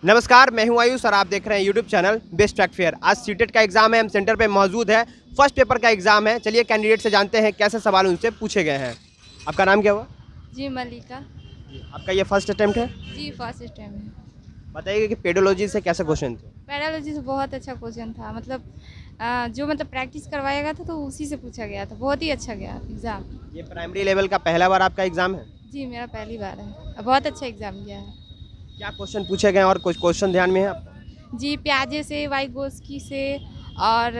नमस्कार, मैं हूं आयुष और आप देख रहे हैं YouTube channel best track fair. आज सीटेट का एग्जाम है, हम सेंटर पे मौजूद है। फर्स्ट पेपर का एग्जाम है। चलिए कैंडिडेट से जानते हैं कैसे सवाल उनसे पूछे गए हैं। आपका नाम क्या हुआ? जी मलिका। आपका ये फर्स्ट अटेम्प्ट है? जी फर्स्ट टाइम है। बताइए कि पेडोलॉजी से कैसे क्वेश्चन थे? पैरालॉजी से बहुत अच्छा क्वेश्चन था, मतलब जो प्रैक्टिस करवाया गया था तो उसी से पूछा गया था, बहुत ही अच्छा गया एग्ज़ाम। ये प्राइमरी लेवल का पहला बार आपका एग्जाम है? जी मेरा पहली बार है, बहुत अच्छा एग्ज़ाम गया है। क्या क्वेश्चन पूछे गए और कुछ क्वेश्चन ध्यान में है आपका? जी प्याजे से, वाइगोस्की से और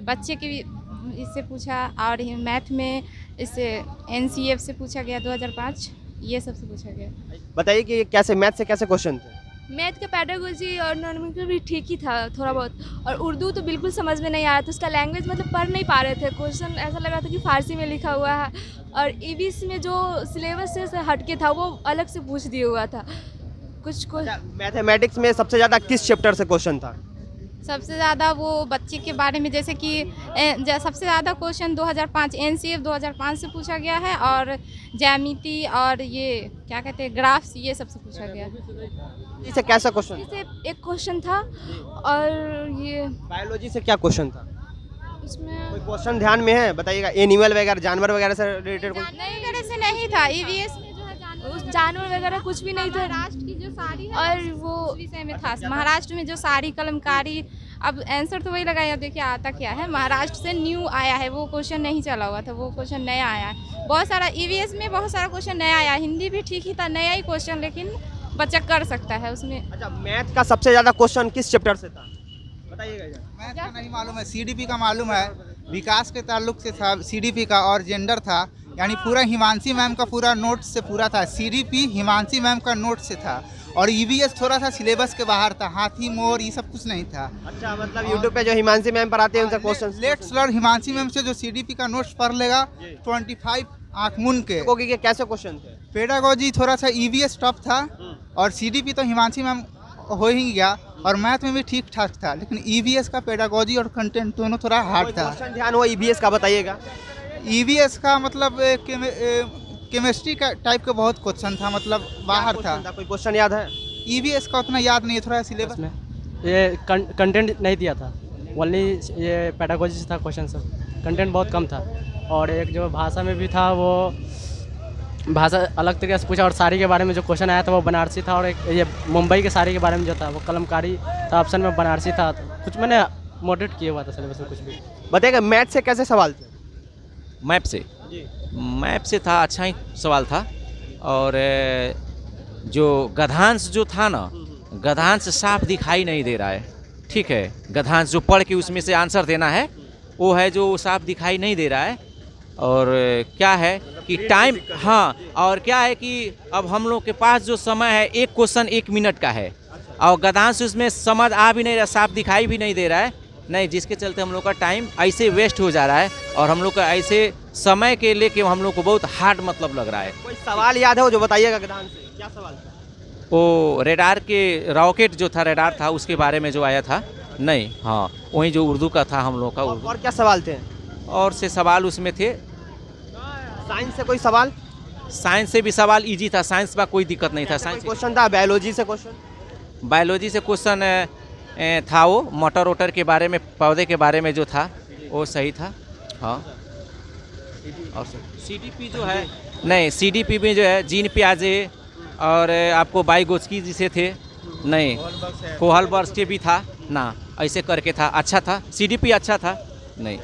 बच्चे के इससे पूछा, और मैथ में इससे NCF से पूछा गया 2005, ये सबसे पूछा गया। बताइए कि कैसे मैथ से कैसे क्वेश्चन थे? मैथ का पैडागोजी और नॉर्मल भी ठीक ही था थोड़ा बहुत, और उर्दू तो बिल्कुल समझ में नहीं आ रहा था, उसका लैंग्वेज पढ़ नहीं पा रहे थे। क्वेश्चन ऐसा लग रहा था कि फारसी में लिखा हुआ है, और EVS में जो सिलेबस से हटके था वो अलग से पूछ दिया हुआ था कुछ। मैथमेटिक्स में सबसे ज़्यादा किस चैप्टर से क्वेश्चन था? सबसे ज़्यादा वो बच्चे के बारे में, जैसे कि सबसे ज़्यादा क्वेश्चन 2005 NCF 2005 से पूछा गया है, और ज्यामिति और ये क्या कहते हैं ग्राफ्स, ये सबसे पूछा गया है। इसे कैसा क्वेश्चन? से एक क्वेश्चन था, और ये बायोलॉजी से क्या क्वेश्चन था? उसमें कोई क्वेश्चन ध्यान में है? बताइएगा। एनिमल वगैरह, जानवर वगैरह से रिलेटेड कोई? नहीं वगैरह से नहीं था। EVS में जो है उस जानवर वगैरह कुछ भी नहीं था, महाराष्ट्र की जो साड़ी है और वो उस विषय में था। महाराष्ट्र में जो साड़ी कलमकारी, अब आंसर तो वही लगाया, देखिए आता क्या है। महाराष्ट्र से न्यू आया है, वो क्वेश्चन नहीं चला हुआ था, वो क्वेश्चन नया आया है। बहुत सारा EVS में बहुत सारा क्वेश्चन नया आया। हिंदी भी ठीक ही था, नया ही क्वेश्चन, लेकिन बच्चा कर सकता है उसमें। अच्छा, मैथ का सबसे ज़्यादा क्वेश्चन किस चैप्टर से था? बताइएगा। मैथ का नहीं मालूम है, CDP का मालूम है, विकास के ताल्लुक से था CDP का, और जेंडर था, यानी पूरा हिमांशी मैम का पूरा नोट से पूरा था। CDP हिमांशी मैम का नोट से था, और EVS थोड़ा सा सिलेबस के बाहर था, हाथी मोर ये सब कुछ नहीं था। अच्छा, मतलब यूट्यूब पे जो हिमांशी मैम पर आते हैं उनसे question let's learn Himanshi ma'am से जो CDP का नोट्स पढ़ लेगा 25 आँख मून के। कैसे क्वेश्चन थे? पेडागोजी थोड़ा सा EVS टफ था, और CDP तो हिमांशी मैम हो ही गया, और मैथ में भी ठीक ठाक था, लेकिन EVS का पेडागोजी और कंटेंट दोनों थोड़ा हार्ड था। क्वेश्चन ध्यान हुआ EVS का? बताइएगा। EVS का मतलब केमिस्ट्री का टाइप का बहुत क्वेश्चन था, मतलब बाहर था। कोई क्वेश्चन याद है? EVS का उतना याद नहीं है, थोड़ा सिलेबस में ये कंटेंट नहीं दिया था, ओनली ये पेडागोजी से था क्वेश्चन सब, कंटेंट बहुत कम था। और एक जो भाषा में भी था, वो भाषा अलग तरीके से पूछा, और साड़ी के बारे में जो क्वेश्चन आया था वो बनारसी था, और एक ये मुंबई के साड़ी के बारे में जो था वो कलमकारी था, ऑप्शन में बनारसी था। तो कुछ मैंने मॉडरेट किया हुआ था सिलेबस में कुछ भी। बताइएगा। मैथ से कैसे सवाल थे? मैप से मैप से था, अच्छा ही सवाल था। और जो गधांश जो था ना, गधांश साफ दिखाई नहीं दे रहा है, ठीक है। गधांश जो पढ़ के उसमें से आंसर देना है, वो है जो साफ दिखाई नहीं दे रहा है। और क्या है कि टाइम, हाँ, और क्या है कि अब हम लोग के पास जो समय है, एक क्वेश्चन 1 मिनट का है, और गधांश उसमें समझ आ भी नहीं रहा, साफ दिखाई भी नहीं दे रहा है, नहीं, जिसके चलते हम लोग का टाइम ऐसे वेस्ट हो जा रहा है, और हम लोग का ऐसे समय के लेके हम लोग को बहुत हार्ड मतलब लग रहा है। कोई सवाल याद है वो जो बताइएगा गधांश से? क्या सवाल था? वो रेडार के रॉकेट जो था, रेडार था, उसके बारे में जो आया था। नहीं, हाँ, वही जो उर्दू का था हम लोग का। और क्या सवाल थे? और से सवाल उसमें थे। साइंस से कोई सवाल? साइंस से भी सवाल इजी था, साइंस में कोई दिक्कत नहीं था। साइंस क्वेश्चन था? बायोलॉजी से क्वेश्चन? बायोलॉजी से क्वेश्चन था, वो मोटर वोटर के बारे में, पौधे के बारे में जो था वो सही था, हाँ। और CDP जो है, नहीं, CDP में जो है जीन प्याजे और आपको वाइगोस्की जिसे थे, नहीं, कोहलबर्ग के भी था ना, ऐसे करके था, अच्छा था। CDP अच्छा था, नहीं,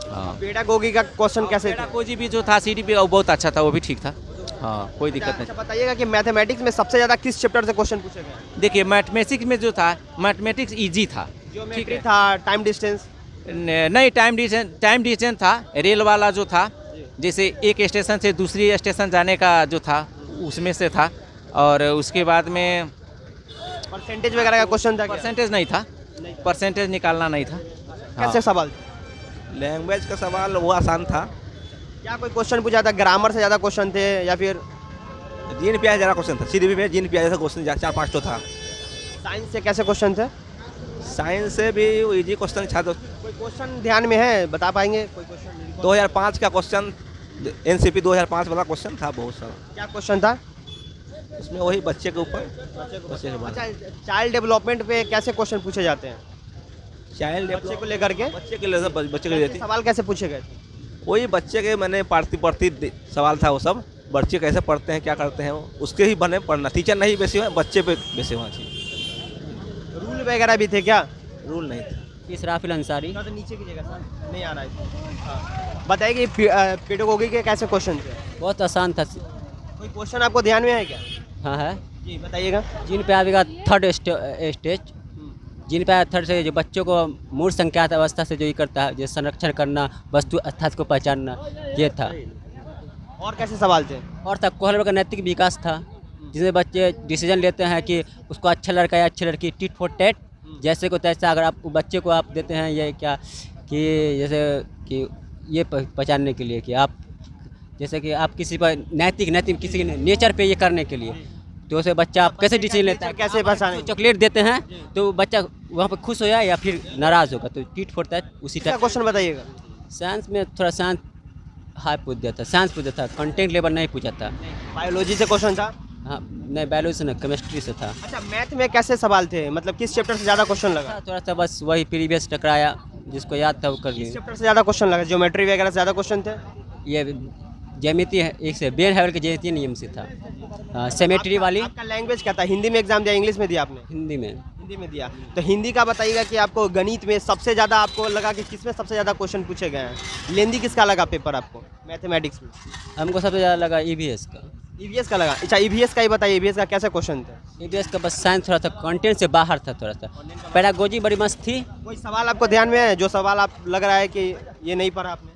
हाँ। पेडागोजी का क्वेश्चन कैसे? पेडागोजी भी जो था CDP वो बहुत अच्छा था, वो भी ठीक था, हाँ, कोई दिक्कत नहीं। अच्छा, बताइएगा कि मैथमेटिक्स में सबसे ज़्यादा किस चैप्टर से क्वेश्चन पूछे गए? देखिए, मैथमेटिक्स में जो था, मैथमेटिक्स इजी था, ठीक है। था टाइम डिस्टेंस? नहीं, टाइम डिस्टेंस था, रेल वाला जो था, जैसे एक स्टेशन से दूसरी स्टेशन जाने का जो था, उसमें से था। और उसके बाद में परसेंटेज वगैरह का क्वेश्चन था? परसेंटेज नहीं था, परसेंटेज निकालना नहीं था। कैसे सवाल? लैंग्वेज का सवाल वो आसान था। क्या कोई क्वेश्चन पूछा था? ग्रामर से ज़्यादा क्वेश्चन थे या फिर? जीन प्याज ज़्यादा क्वेश्चन था, CDP में जीन प्याज का क्वेश्चन 4-5 तो था। साइंस से कैसे क्वेश्चन थे? साइंस से भी इजी क्वेश्चन था। तो कोई क्वेश्चन ध्यान में है, बता पाएंगे कोई क्वेश्चन? 2005 का क्वेश्चन, NCP 2005 वाला क्वेश्चन था बहुत सारा। क्या क्वेश्चन था? उसमें वही बच्चे के ऊपर बच्चे के बारे अच्छा, चाइल्ड डेवलपमेंट पे कैसे क्वेश्चन पूछे जाते हैं? चाइल्ड बच्चे को लेकर के बच्चे के लिए बच्चे के लिए देती सवाल कैसे पूछे गए थे? वही बच्चे के मैंने पढ़ती सवाल था वो सब, बच्चे कैसे पढ़ते हैं क्या करते हैं वो उसके ही बने पढ़ना, टीचर नहीं बेसी हुआ, बच्चे पे बेसी होना चाहिए। रूल वगैरह भी थे क्या? रूल नहीं था। इसराफिल अंसारी। थोड़ा सा नीचे कीजिएगा सर, नहीं आ रहा है। हाँ, बताइए कि पेडागोगी के कैसे क्वेश्चन थे? बहुत आसान था। कोई क्वेश्चन आपको ध्यान में है क्या? हाँ है। जी बताइएगा। जिन पे आएगा थर्ड स्टेज, जिन पे थर्ड से जो बच्चों को मूल संख्यात अवस्था से जो ये करता है, जो संरक्षण करना, वस्तु अर्थात को पहचानना, ये था। और कैसे सवाल थे? और था कोहलर का नैतिक विकास था, जिसमें बच्चे डिसीजन लेते हैं कि उसको अच्छा लड़का या अच्छी लड़की, टिट फॉर टैट, जैसे को तैसा। अगर आप बच्चे को आप देते हैं ये क्या कि जैसे कि ये पहचानने के लिए कि आप जैसे कि आप किसी पर नैतिक किसी नेचर पे ये करने के लिए, तो उसे बच्चा आप कैसे डिसीजन लेता है, कैसे पहचाने? चॉकलेट देते हैं तो बच्चा वहाँ पर खुश हो जाए या फिर नाराज़ होगा, तो टिट फॉर टैट उसी टाइप। क्वेश्चन बताइएगा। साइंस में थोड़ा साइंस हाई पूछ दिया था, साइंस पूछा था, कंटेंट लेवल नहीं पूछा था। बायोलॉजी से क्वेश्चन था? हाँ नहीं, बायोलॉजी से नहीं, केमिस्ट्री से था। अच्छा, मैथ में कैसे सवाल थे, मतलब किस चैप्टर से ज़्यादा क्वेश्चन लगा? थोड़ा सा बस वही प्रीवियस टकराया, जिसको याद था वो कर किस लिया। चैप्टर से ज़्यादा क्वेश्चन लगा? ज्योमेट्री वगैरह से ज़्यादा क्वेश्चन थे? ये ज्यामिति है, एक से बेन हैवल के ज्यामितीय नियम से था। सेमेट्री वाली। आपका लैंग्वेज क्या था? हिंदी में एग्जाम दिया, इंग्लिश में दिया आपने? हिंदी में। हिंदी में दिया। तो हिंदी का बताइएगा कि आपको गणित में सबसे ज़्यादा आपको लगा कि किसमें सबसे ज़्यादा क्वेश्चन पूछे गए हैं? लेंदी किसका लगा पेपर आपको मैथमेटिक्स में? हमको सबसे ज़्यादा लगा EVS का। EVS का लगा? अच्छा, EVS का ही बताइए, EVS का कैसे क्वेश्चन थे? EVS का बस साइंस थोड़ा सा कंटेंट से बाहर था, थोड़ा सा। पेडागोजी बड़ी मस्त थी। कोई सवाल आपको ध्यान में है जो सवाल आप लग रहा है कि ये नहीं पढ़ा आपने?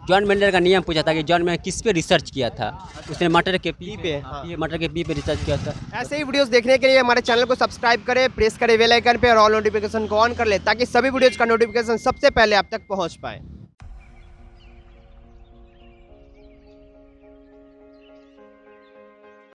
जॉन मेंडल का नियम पूछा था कि जॉन मेंडल किस पे रिसर्च किया था। उसने मटर के पी पे, मटर के पी पे रिसर्च किया था। ऐसे ही वीडियोस देखने के लिए हमारे चैनल को सब्सक्राइब करें, प्रेस करें बेल आइकन पे और ऑल नोटिफिकेशन को ऑन कर ले, ताकि सभी वीडियोज का नोटिफिकेशन सबसे पहले आप तक पहुंच पाए।